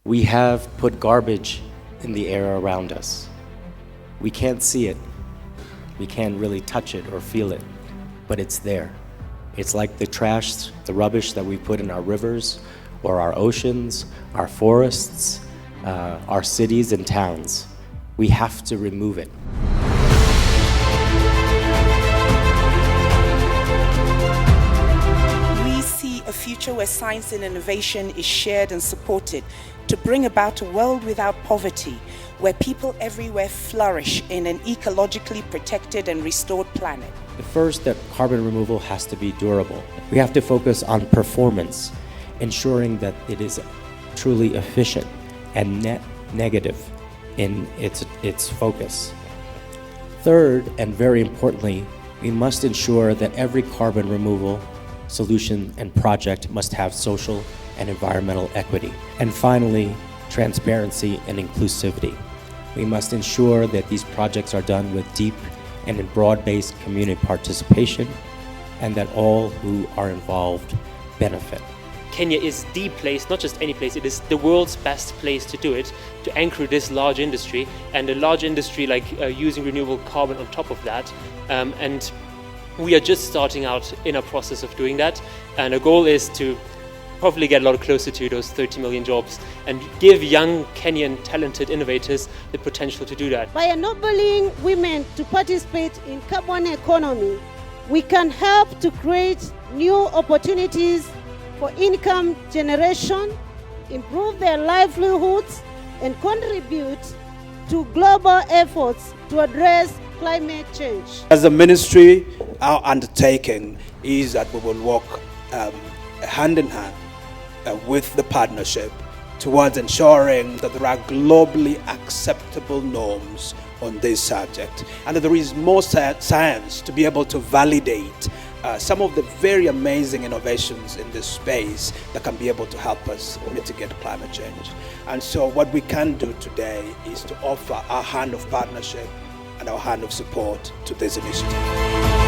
We have put garbage in the air around us. We can't see it. We can't really touch it or feel it, but it's there. It's like the trash, the rubbish that we put in our rivers or our oceans, our forests, our cities and towns. We have to remove it. We see a future where science and innovation is shared and supported to bring about a world without poverty, where people everywhere flourish in an ecologically protected and restored planet. The first, that carbon removal has to be durable. We have to focus on performance, ensuring that it is truly efficient and net negative in its focus. Third, and very importantly, we must ensure that every carbon removal solution and project must have social and environmental equity. And finally, transparency and inclusivity. We must ensure that these projects are done with deep and in broad-based community participation, and that all who are involved benefit. Kenya is the place, not just any place, it is the world's best place to do it, to anchor this large industry, and a large industry like using renewable carbon on top of that. And we are just starting out in a process of doing that, and our goal is to hopefully get a lot closer to those 30 million jobs and give young Kenyan talented innovators the potential to do that. By ennobling women to participate in carbon economy, we can help to create new opportunities for income generation, improve their livelihoods, and contribute to global efforts to address climate change. As a ministry, our undertaking is that we will work hand in hand with the partnership towards ensuring that there are globally acceptable norms on this subject, and that there is more science to be able to validate some of the very amazing innovations in this space that can be able to help us mitigate climate change. And so what we can do today is to offer our hand of partnership and our hand of support to this initiative.